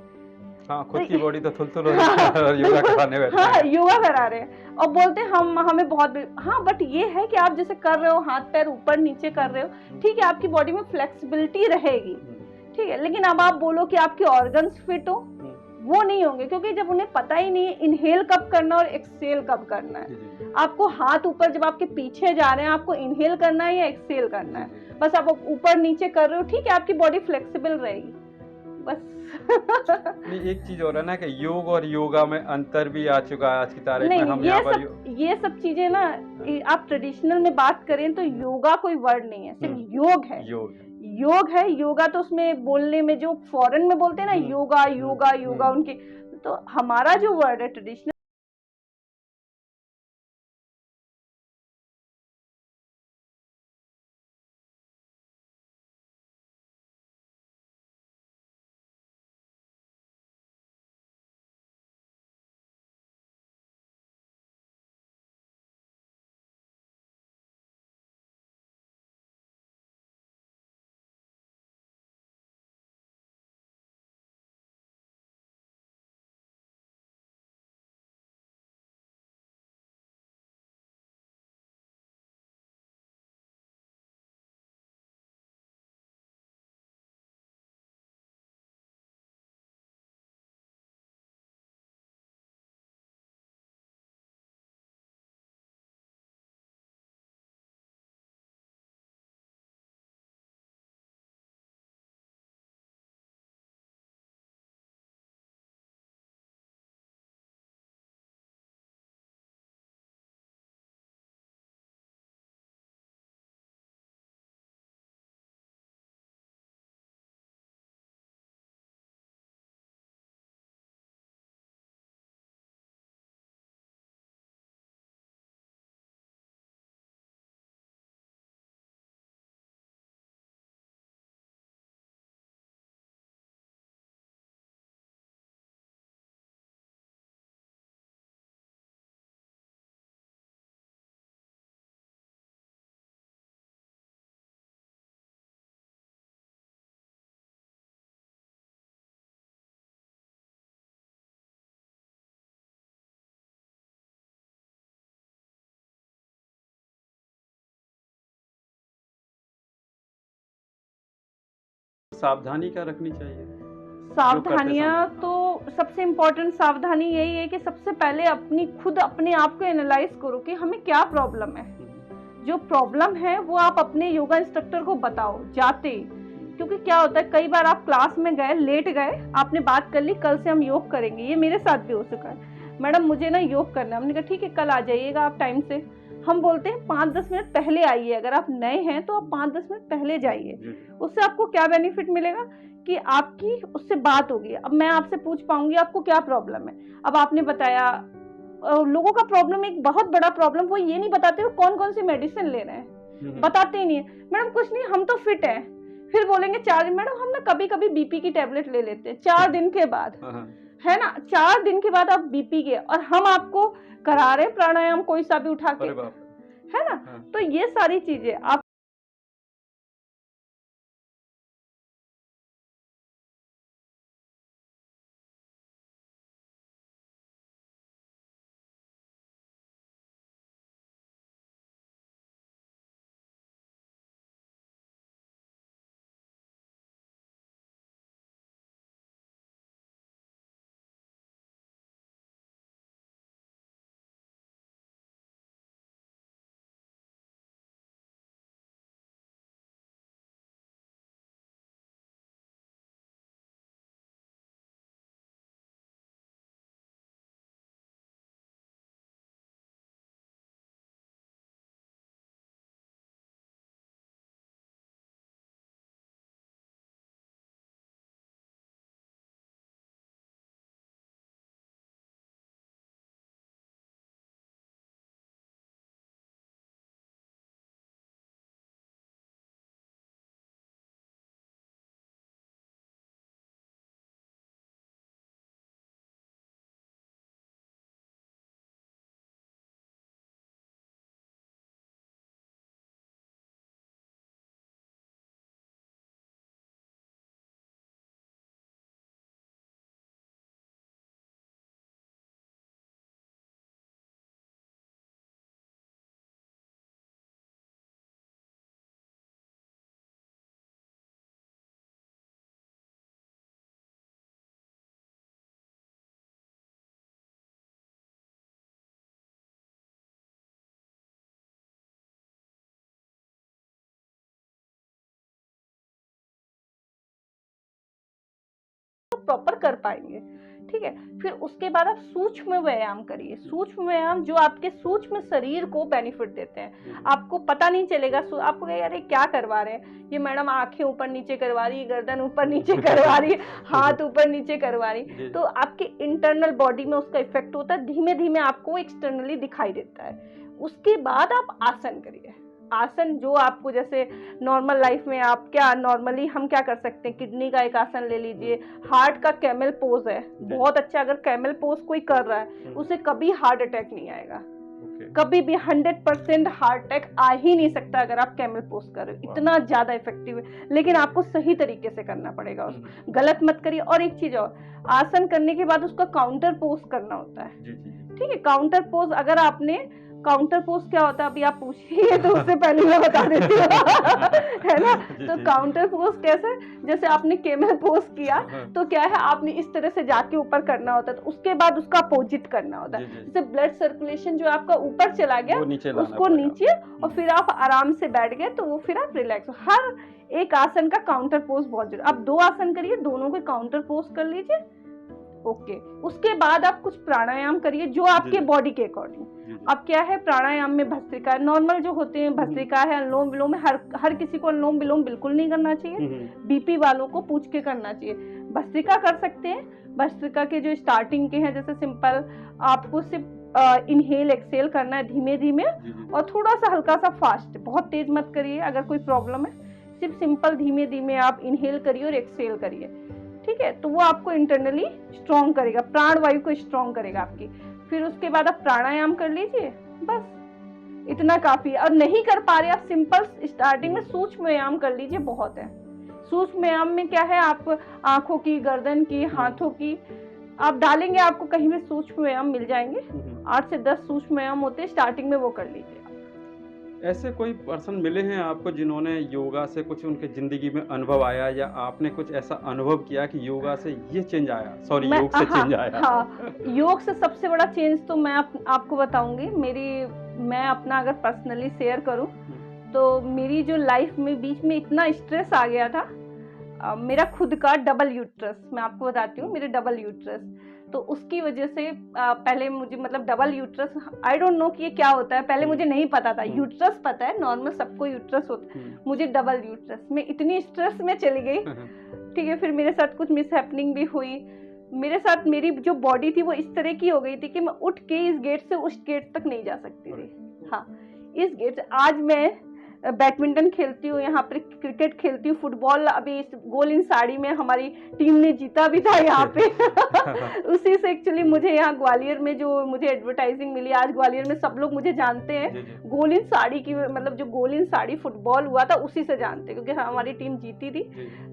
B: हाँ, खुद की बॉडी तो थुलथुल हो रही है और योगा कराने बैठे हैं।
A: हाँ, योगा करा रहे हैं और बोलते हैं हमें बहुत, हाँ, बट ये है कि आप जैसे कर रहे हो, हाथ पैर ऊपर नीचे कर रहे हो, ठीक है, आपकी बॉडी में फ्लेक्सिबिलिटी रहेगी, ठीक है। लेकिन अब आप बोलो कि आपके ऑर्गन्स फिट हो, वो नहीं होंगे, क्योंकि जब उन्हें पता ही नहीं है इनहेल कब करना और एक्सहेल कब करना है। आपको हाथ ऊपर, जब आपके पीछे जा रहे हैं, आपको इनहेल करना है या एक्सहेल करना है, बस आप ऊपर नीचे कर रहे हो, ठीक है, आपकी बॉडी फ्लेक्सिबल रहेगी, बस।
B: नहीं, एक चीज और है ना कि योग और योगा में अंतर भी आ चुका है आज की तारीख में। हम यहाँ पर
A: ये सब चीजें ना, आप ट्रेडिशनल में बात करें तो योगा कोई वर्ड नहीं है, सिर्फ योग है। योग है, योगा तो उसमें बोलने में जो फॉरेन में बोलते हैं ना, योगा योगा योगा उनके, तो हमारा जो वर्ड है ट्रेडिशनल
B: सावधानी क्या रखनी चाहिए?
A: सावधानियां तो सबसे इम्पोर्टेंट सावधानी यही है कि सबसे पहले अपने आप को एनालाइज करो कि हमें क्या प्रॉब्लम है। जो प्रॉब्लम है वो आप अपने योगा इंस्ट्रक्टर को बताओ जाते ही। क्योंकि क्या होता है, कई बार आप क्लास में गए, लेट गए, आपने बात कर ली कल से हम योग करेंगे, ये मेरे साथ भी हो चुका है। मैडम मुझे ना योग करना है, हमने कहा ठीक है कल आ जाइएगा आप टाइम से। हम बोलते हैं 5-10 मिनट पहले आइए, अगर आप नए हैं तो आप 5-10 मिनट पहले जाइए। उससे आपको क्या बेनिफिट मिलेगा कि आपकी उससे बात होगी। अब मैं आपसे पूछ पाऊंगी आपको क्या प्रॉब्लम है। अब आपने बताया, लोगों का प्रॉब्लम, एक बहुत बड़ा प्रॉब्लम, वो ये नहीं बताते वो कौन कौन सी मेडिसिन ले रहे हैं, बताते ही नहीं है। मैडम कुछ नहीं, हम तो फिट हैं। फिर बोलेंगे 4 दिन, मैडम हम ना कभी कभी बीपी की टेबलेट ले लेते हैं 4 दिन के बाद, है ना, 4 दिन के बाद आप बीपी के, और हम आपको करा रहे प्राणायाम कोई सा भी उठा के, है ना। तो ये सारी चीजें आप प्रॉपर कर पाएंगे। ठीक है, फिर उसके बाद आप सूक्ष्म व्यायाम करिए। सूक्ष्म व्यायाम जो आपके सूक्ष्म शरीर को बेनिफिट देते हैं, आपको पता नहीं चलेगा। आपको कहेगा अरे क्या करवा रहे हैं ये मैडम, आंखें ऊपर नीचे करवा रही है, गर्दन ऊपर नीचे करवा रही है, हाथ ऊपर नीचे करवा रही है। तो आपके इंटरनल बॉडी में उसका इफेक्ट होता है, धीमे धीमे आपको एक्सटर्नली दिखाई देता है। उसके बाद आप आसन करिए। आसन जो आपको, जैसे नॉर्मल लाइफ में आप क्या नॉर्मली हम क्या कर सकते हैं, किडनी का एक आसन ले लीजिए, हार्ट का कैमल पोज है बहुत अच्छा। अगर कैमल पोज कोई कर रहा है उसे कभी हार्ट अटैक नहीं आएगा, कभी भी 100% हार्ट अटैक आ ही नहीं सकता अगर आप कैमल पोज कर रहे हो, इतना ज्यादा इफेक्टिव है। लेकिन आपको सही तरीके से करना पड़ेगा, उसको गलत मत करिए। और एक चीज और, आसन करने के बाद उसका काउंटर पोज करना होता है। ठीक है, काउंटर पोज, अगर आपने काउंटर पोज क्या होता है अभी आप पूछिए तो उससे पहले मैं बता देती हूँ है ना। तो काउंटर पोज कैसे, जैसे आपने केमल पोज किया तो क्या है, आपने इस तरह से जाके ऊपर करना होता है, तो उसके बाद उसका अपोजिट करना होता है। जैसे ब्लड सर्कुलेशन जो आपका ऊपर चला गया उसको नीचे, और फिर आप आराम से बैठ गए तो वो फिर आप रिलैक्स। हर एक आसन का काउंटर पोज बहुत जरूरी। आप 2 आसन करिए, दोनों के काउंटर पोज कर लीजिए। ओके, उसके बाद आप कुछ प्राणायाम करिए जो आपके बॉडी के अकॉर्डिंग। अब क्या है, प्राणायाम में भस्त्रिका नॉर्मल जो होते हैं, भस्त्रिका है, अनुलोम विलोम है। हर किसी को अनुलोम विलोम बिल्कुल नहीं करना चाहिए, बीपी वालों को पूछ के करना चाहिए। भस्त्रिका कर सकते हैं। भस्त्रिका के जो स्टार्टिंग के हैं, जैसे सिंपल आपको सिर्फ इनहेल एक्सेल करना है धीमे धीमे, और थोड़ा सा हल्का सा फास्ट, बहुत तेज मत करिए। अगर कोई प्रॉब्लम है, सिर्फ सिंपल धीमे धीमे आप इनहेल करिए और एक्सेल करिए। ठीक है, तो वो आपको इंटरनली स्ट्रॉन्ग करेगा, प्राण वायु को स्ट्रॉन्ग करेगा आपकी। फिर उसके बाद आप प्राणायाम कर लीजिए, बस इतना काफी है। और नहीं कर पा रहे आप, सिंपल स्टार्टिंग में सूक्ष्म व्यायाम कर लीजिए, बहुत है। सूक्ष्म व्यायाम में क्या है, आप आंखों की, गर्दन की, हाथों की आप डालेंगे, आपको कहीं भी सूक्ष्म व्यायाम मिल जाएंगे। 8 से 10 सूक्ष्म व्यायाम होते हैं स्टार्टिंग में, वो कर लीजिए।
B: ऐसे कोई पर्सन मिले हैं आपको जिन्होंने योगा से कुछ उनके ज़िंदगी में अनुभव आया, या आपने कुछ ऐसा अनुभव किया कि योगा से ये चेंज आया, सॉरी
A: मैं
B: योग से
A: हाँ,
B: चेंज आया?
A: हाँ, योग से सबसे बड़ा चेंज तो मैं आपको बताऊंगी। मैं अपना अगर पर्सनली शेयर करूं तो मेरी जो लाइफ में बीच में इतना स्ट्रेस आ गया था। मेरा खुद का डबल यूट्रस, मैं आपको बताती हूँ, मेरे डबल यूट्रस, तो उसकी वजह से पहले मुझे मतलब double uterus, I don't know कि ये क्या होता है, पहले मुझे नहीं पता था। यूट्रस पता है, नॉर्मल सबको यूट्रस होता है, मुझे डबल यूट्रस। मैं इतनी स्ट्रेस में चली गई, ठीक है। फिर मेरे साथ कुछ मिसहैपनिंग भी हुई। मेरे साथ मेरी जो बॉडी थी वो इस तरह की हो गई थी कि मैं उठ के इस गेट से उस गेट तक नहीं जा सकती थी। हाँ, इस गेट से आज मैं बैडमिंटन खेलती हूँ, यहाँ पर क्रिकेट खेलती हूँ, फुटबॉल अभी इस गोल इन साड़ी में हमारी टीम ने जीता भी था यहाँ पे। उसी से एक्चुअली मुझे यहाँ ग्वालियर में जो मुझे एडवर्टाइजिंग मिली, आज ग्वालियर में सब लोग मुझे जानते हैं गोल इन साड़ी की, मतलब जो गोल इन साड़ी फुटबॉल हुआ था उसी से जानते हैं, क्योंकि हमारी टीम जीती थी।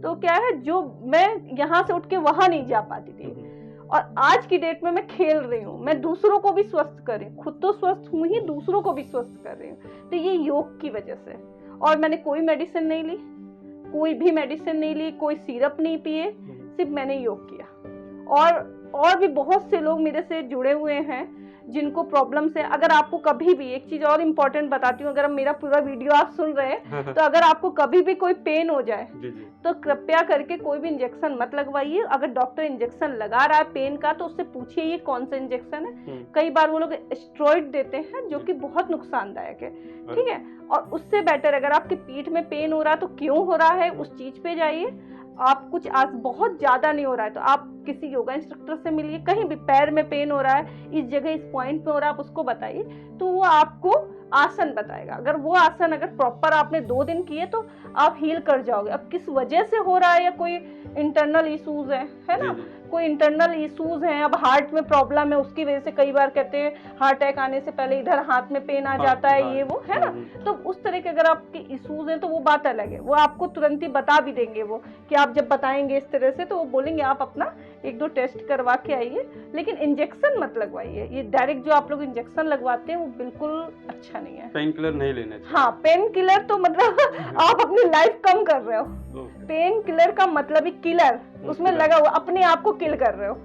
A: तो क्या है, जो मैं यहाँ से उठ के वहां नहीं जा पाती थी, और आज की डेट में मैं खेल रही हूँ, मैं दूसरों को भी स्वस्थ कर रही हूँ, खुद तो स्वस्थ हूँ ही, दूसरों को भी स्वस्थ कर रही हूँ। तो ये योग की वजह से। और मैंने कोई मेडिसिन नहीं ली, कोई भी मेडिसिन नहीं ली, कोई सिरप नहीं पिए, सिर्फ मैंने योग किया। और भी बहुत से लोग मेरे से जुड़े हुए हैं जिनको प्रॉब्लम्स है। अगर आपको कभी भी, एक चीज और इम्पोर्टेंट बताती हूँ, अगर मेरा पूरा वीडियो आप सुन रहे हैं तो अगर आपको कभी भी कोई पेन हो जाए तो कृपया करके कोई भी इंजेक्शन मत लगवाइए। अगर डॉक्टर इंजेक्शन लगा रहा है पेन का तो उससे पूछिए ये कौन सा इंजेक्शन है। कई बार वो लोग स्टेरॉइड देते हैं जो कि बहुत नुकसानदायक है, ठीक है। और उससे बेटर अगर आपकी पीठ में पेन हो रहा है तो क्यों हो रहा है उस चीज पे जाइए। आप कुछ आज बहुत ज्यादा नहीं हो रहा है तो आप किसी योगा इंस्ट्रक्टर से मिलिए। कहीं भी पैर में पेन हो रहा है, इस जगह इस पॉइंट पे हो रहा है, आप उसको बताइए तो वो आपको आसन बताएगा। अगर वो आसन अगर प्रॉपर आपने 2 दिन किए तो आप हील कर जाओगे। अब किस वजह से हो रहा है या कोई इंटरनल इश्यूज है ना, कोई इंटरनल इश्यूज हैं, अब हार्ट में प्रॉब्लम है उसकी वजह से कई बार कहते हैं हार्ट अटैक आने से पहले इधर हाथ में पेन आ जाता है, ये वो है ना। तो उस तरह के अगर आपके इश्यूज हैं तो वो बात अलग है, वो आपको तुरंत ही बता भी देंगे वो, कि आप जब बताएंगे इस तरह से तो वो बोलेंगे आप अपना 1-2 टेस्ट करवा के आइए, लेकिन इंजेक्शन मत लगवाइए। ये डायरेक्ट जो आप लोग इंजेक्शन लगवाते हैं वो बिल्कुल अच्छा नहीं है।
B: पेन किलर नहीं लेना चाहिए।
A: हाँ, पेन किलर तो मतलब आप अपनी लाइफ कम कर रहे हो। पेन किलर का मतलब ही किलर, उसमें लगा हुआ, अपने आप को किल कर रहे हो।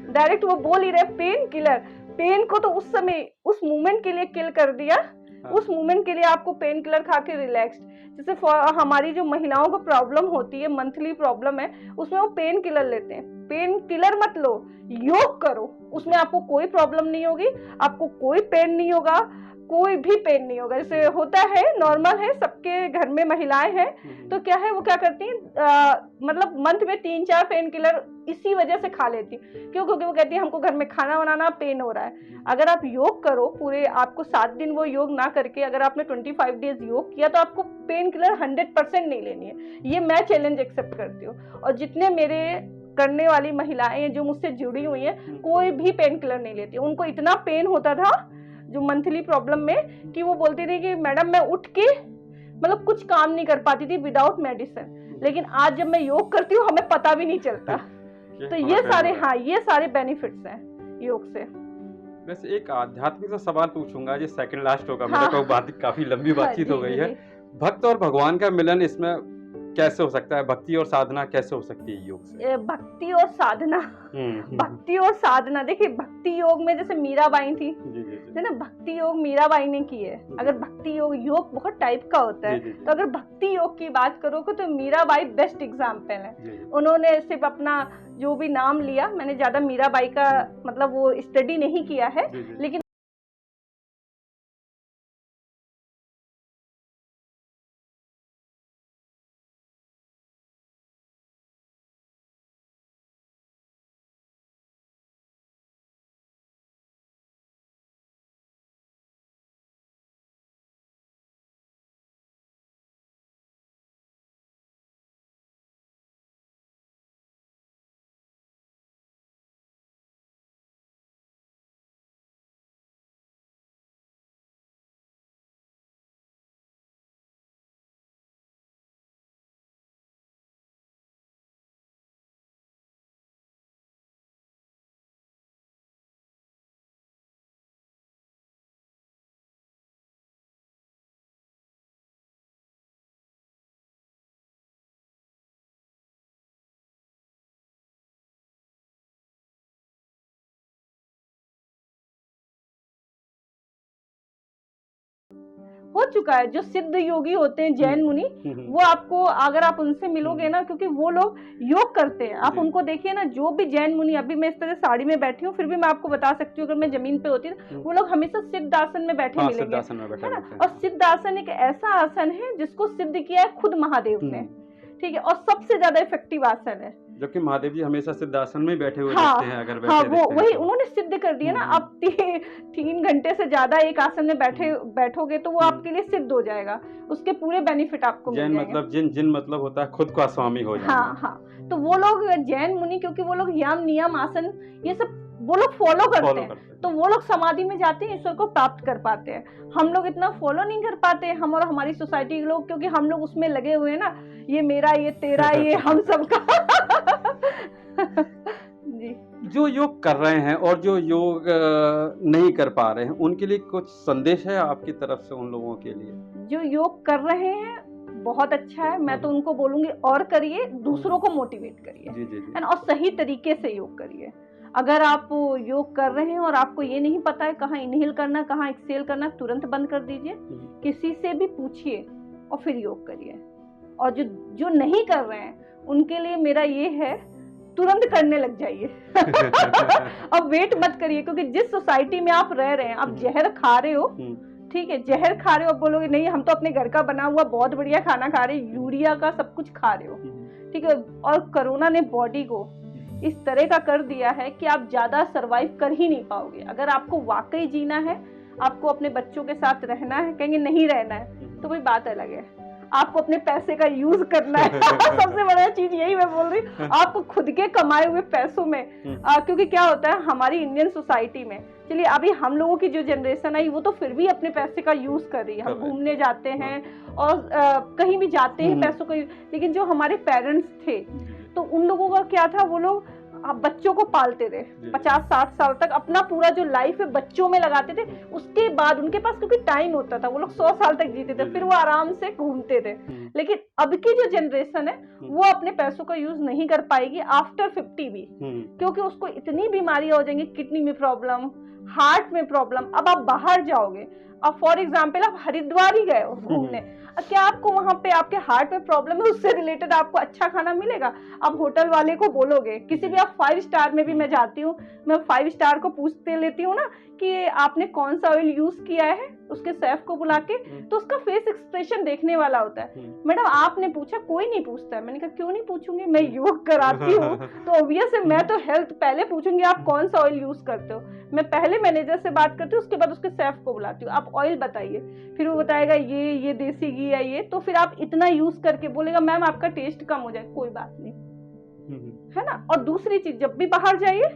A: डायरेक्ट वो बोल ही रहे पेन किलर, पेन को तो उस समय उस मोमेंट के लिए किल कर दिया, उस मोमेंट के लिए आपको पेन किलर खा के रिलैक्स। जैसे हमारी जो महिलाओं को प्रॉब्लम होती है, मंथली प्रॉब्लम है, उसमें वो पेन किलर लेते हैं। पेन किलर मत लो, योग करो, उसमें आपको कोई प्रॉब्लम नहीं होगी, आपको कोई पेन नहीं होगा, कोई भी पेन नहीं होगा। जैसे होता है, नॉर्मल है, सबके घर में महिलाएं हैं तो क्या है वो क्या करती हैं, मतलब मंथ में 3-4 पेन किलर इसी वजह से खा लेती। क्यों? क्योंकि वो कहती है हमको घर में खाना बनाना, पेन हो रहा है। अगर आप योग करो पूरे, आपको 7 दिन वो योग ना करके अगर आपने 25 डेज योग किया तो आपको पेन किलर 100% नहीं लेनी है। ये मैं चैलेंज एक्सेप्ट करती हूँ। और जितने मेरे करने वाली महिलाएं हैं जो मुझसे जुड़ी हुई हैं, कोई भी पेन किलर नहीं लेती। उनको इतना पेन होता था जो मंथली प्रॉब्लम में कि वो बोलती थी कि मैडम मैं उठ के मतलब कुछ काम नहीं कर पाती थी विदाउट मेडिसिन, लेकिन आज जब मैं योग करती हूँ हमें पता भी नहीं चलता। तो ये सारे, हाँ, ये सारे बेनिफिट्स हैं योग से।
B: वैसे एक आध्यात्मिक सा सवाल पूछूंगा, ये सेकंड लास्ट होगा मेरा,
A: हाँ।
B: को बात काफी लंबी बातचीत हो गई है। भक्त और भगवान का मिलन इसमें कैसे हो सकता है? भक्ति और साधना कैसे हो सकती है योग से?
A: भक्ति और साधना, भक्ति और साधना, देखिए भक्ति योग में जैसे मीराबाई थी, है ना, भक्ति योग मीराबाई ने की है। अगर भक्ति योग बहुत टाइप का होता है, तो अगर भक्ति योग की बात करोगे तो मीराबाई बेस्ट एग्जाम्पल है। उन्होंने सिर्फ अपना जो भी नाम लिया, मैंने ज्यादा मीराबाई का मतलब वो स्टडी नहीं किया है, लेकिन हो चुका है। जो सिद्ध योगी होते हैं जैन मुनि, वो आपको अगर आप उनसे मिलोगे ना, क्योंकि वो लोग योग करते हैं, आप
B: जी।
A: उनको देखिए ना, जो भी जैन मुनि, अभी मैं इस तरह साड़ी में बैठी हूँ फिर भी मैं आपको बता सकती हूँ, अगर मैं जमीन पे होती तो वो लोग हमेशा सिद्धासन में बैठे
B: हाँ,
A: मिलेंगे,
B: सिद्धासन में बैठे
A: है ना।
B: मिलते हैं।
A: और सिद्धासन एक ऐसा आसन है जिसको सिद्ध किया है खुद महादेव ने, ठीक है, और सबसे ज्यादा इफेक्टिव आसन है।
B: जबकि महादेव जी हमेशा सिद्धासन में ही बैठे हुए
A: हाँ,
B: दिखते हैं, अगर बैठे
A: हाँ, वो
B: दिखते हैं
A: वही
B: तो।
A: उन्होंने सिद्ध कर दिया ना। आप 3 घंटे से ज्यादा एक आसन में बैठोगे तो वो आपके लिए सिद्ध हो जाएगा, उसके पूरे बेनिफिट आपको मिल
B: जैन
A: जाएंगे।
B: मतलब जिन मतलब होता है खुद का स्वामी हो जाना।
A: हाँ, हाँ, तो वो लोग जैन मुनि, क्योंकि वो लोग यम नियम आसन ये सब वो लोग फॉलो करते हैं, तो वो लोग समाधि में जाते हैं, ईश्वर को प्राप्त कर पाते हैं। हम लोग इतना फॉलो नहीं कर पाते, हम और हमारी सोसाइटी के लोग, क्योंकि हम लोग उसमें लगे हुए हैं ना, ये मेरा, ये तेरा, ये हम सबका। जी।
B: जो योग कर रहे हैं और जो योग नहीं कर पा रहे हैं, उनके लिए कुछ संदेश है आपकी तरफ से उन लोगों के लिए?
A: जो योग कर रहे हैं बहुत अच्छा है, मैं तो उनको बोलूंगी और करिए, दूसरों को मोटिवेट करिए,
B: जी जी जी।
A: है ना, और सही तरीके से योग करिए। अगर आप योग कर रहे हैं और आपको ये नहीं पता है कहाँ इनहेल करना, कहाँ एक्सेल करना, तुरंत बंद कर दीजिए, किसी से भी पूछिए और फिर योग करिए। और जो जो नहीं कर रहे हैं उनके लिए मेरा ये है, तुरंत करने लग जाइए। अब वेट मत करिए, क्योंकि जिस सोसाइटी में आप रह रहे हैं, आप जहर खा रहे हो, ठीक है, जहर खा रहे हो, अब बोलोगे नहीं हम तो अपने घर का बना हुआ बहुत बढ़िया खाना खा रहे हैं, यूरिया का सब कुछ खा रहे हो, ठीक है। और कोरोना ने बॉडी को इस तरह का कर दिया है कि आप ज्यादा सरवाइव कर ही नहीं पाओगे। अगर आपको वाकई जीना है, आपको अपने बच्चों के साथ रहना है, कहेंगे नहीं रहना है तो कोई बात अलग है, आपको अपने पैसे का यूज करना है। सबसे बड़ा चीज यही मैं बोल रही हूँ, आपको खुद के कमाए हुए पैसों में, क्योंकि क्या होता है हमारी इंडियन सोसाइटी में, चलिए अभी हम लोगों की जो जनरेशन आई वो तो फिर भी अपने पैसे का यूज कर रही है, हम घूमने जाते हैं और कहीं भी जाते हैं पैसों का, लेकिन जो हमारे पेरेंट्स थे तो उन लोगों का क्या था, वो लोग बच्चों को पालते थे 50-60 साल तक, अपना पूरा जो लाइफ है बच्चों में लगाते थे, उसके बाद उनके पास क्योंकि टाइम होता था, वो लोग 100 साल तक जीते थे, फिर वो आराम से घूमते थे। लेकिन अब की जो जनरेशन है वो अपने पैसों का यूज नहीं कर पाएगी आफ्टर 50 भी, क्योंकि उसको इतनी बीमारियां हो जाएंगी, किडनी में प्रॉब्लम, हार्ट में प्रॉब्लम। अब आप बाहर जाओगे, अब फॉर एग्जाम्पल आप हरिद्वार ही गए हो घूमने, क्या आपको वहां पे आपके हार्ट में प्रॉब्लम है, उससे रिलेटेड आपको अच्छा खाना मिलेगा? आप होटल वाले को बोलोगे, किसी भी आप 5 स्टार में भी मैं जाती हूँ, मैं 5 स्टार को पूछते लेती हूँ ना कि आपने कौन सा ऑयल यूज किया है, उसके शेफ को बुला के, तो उसका फेस एक्सप्रेशन देखने वाला होता है। मैडम आपने पूछा? कोई नहीं पूछता है। मैंने कहा क्यों नहीं पूछूंगी, मैं योग कराती हूँ तो ऑब्वियस है मैं तो हेल्थ पहले पूछूंगी, आप कौन सा ऑयल यूज करते हो। मैं पहले मैनेजर से बात करती हूँ, उसके बाद उसके शेफ को बुलाती हूँ, आप ऑयल बताइए, फिर वो बताएगा ये देसी घी है ये, तो फिर आप इतना यूज करके बोलेगा मैम आपका टेस्ट कम हो जाए, कोई बात नहीं, है ना। और दूसरी चीज, जब भी बाहर जाइए,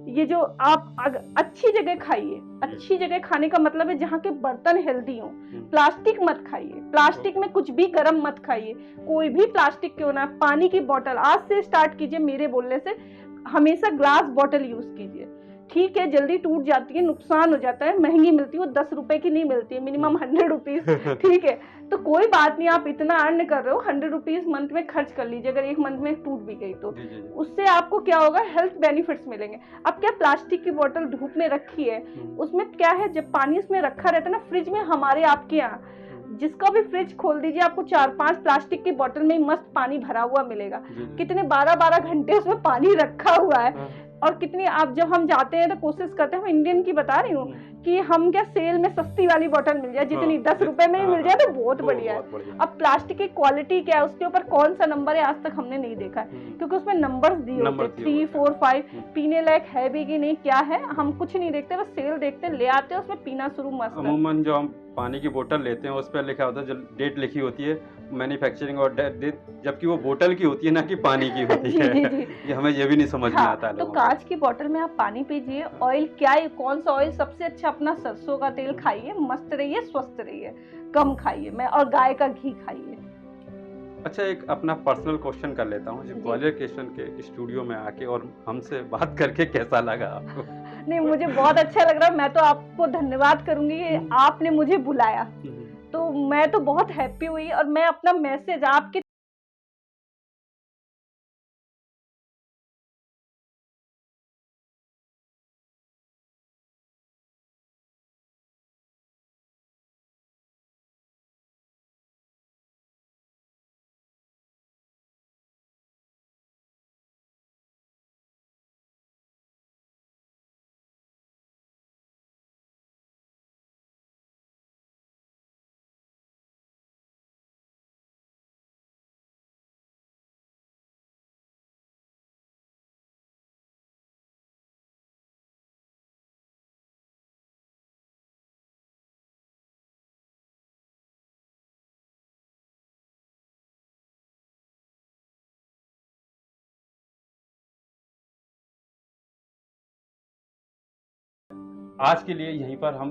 A: ये जो आप अच्छी जगह खाइए, अच्छी जगह खाने का मतलब है जहाँ के बर्तन हेल्दी हो, प्लास्टिक मत खाइए, प्लास्टिक में कुछ भी गरम मत खाइए, कोई भी प्लास्टिक क्यों ना। पानी की बोतल आज से स्टार्ट कीजिए, मेरे बोलने से, हमेशा ग्लास बोतल यूज कीजिए, ठीक है जल्दी टूट जाती है, नुकसान हो जाता है, महंगी मिलती है, 10 रुपए की नहीं मिलती है, मिनिमम 100 रुपीज, ठीक है, तो कोई बात नहीं, आप इतना अर्न कर रहे हो, 100 रुपीज मंथ में खर्च कर लीजिए, अगर एक मंथ में टूट भी गई तो उससे आपको क्या होगा, हेल्थ बेनिफिट्स मिलेंगे। अब क्या प्लास्टिक की बोतल धूप में रखी है, उसमें क्या है, जब पानी उसमें रखा रहता है ना फ्रिज में, हमारे आपके यहाँ जिसका भी फ्रिज खोल दीजिए आपको 4-5 प्लास्टिक की बोतल में ही मस्त पानी भरा हुआ मिलेगा, कितने 12-12 घंटे उसमें पानी रखा हुआ है। और कितनी, आप जब हम जाते हैं तो कोशिश करते हैं, मैं इंडियन की बता रही हूँ, कि हम क्या सेल में सस्ती वाली बोतल मिल जाए, जितनी 10 रुपए में ही मिल जाए तो बहुत बढ़िया है। अब प्लास्टिक की क्वालिटी क्या है, उसके ऊपर कौन सा नंबर है, आज तक हमने नहीं देखा है, क्योंकि उसमें नंबर्स दिए होते हैं 3, 4, 5, पीने लायक है भी कि नहीं क्या है, हम कुछ नहीं देखते, बस सेल देखते हैं, ले आते हैं, उसमें पीना शुरू मस्त।
B: अमूमन जो हम पानी की बोतल लेते हैं उस पर लिखा होता है, जो डेट लिखी होती है मैन्युफैक्चरिंग और डेट, जबकि वो बोतल की होती है ना कि पानी की होती है। ये हमें ये भी नहीं समझ में आता है।
A: तो कांच की बोतल में आप पानी पीजिए, ऑयल क्या है, कौन सा ऑयल सबसे अच्छा, अपना सरसों का तेल खाइए, मस्त रहिए, स्वस्थ रहिए, कम खाइए, मैं और गाय का घी खाइए।
B: अच्छा, एक अपना पर्सनल क्वेश्चन कर लेता हूँ, जो ग्वालियर क्वेश्चन के स्टूडियो में आके और हमसे बात करके कैसा लगा आपको?
A: नहीं, मुझे बहुत अच्छा लग रहा है, मैं तो आपको धन्यवाद करूंगी, आपने मुझे बुलाया, तो मैं तो बहुत हैप्पी हुई, और मैं अपना मैसेज आपके
B: आज के लिए यहीं पर हम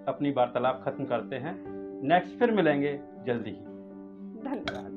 B: अपनी वार्तालाप खत्म करते हैं। नेक्स्ट फिर मिलेंगे जल्दी ही।
A: धन्यवाद।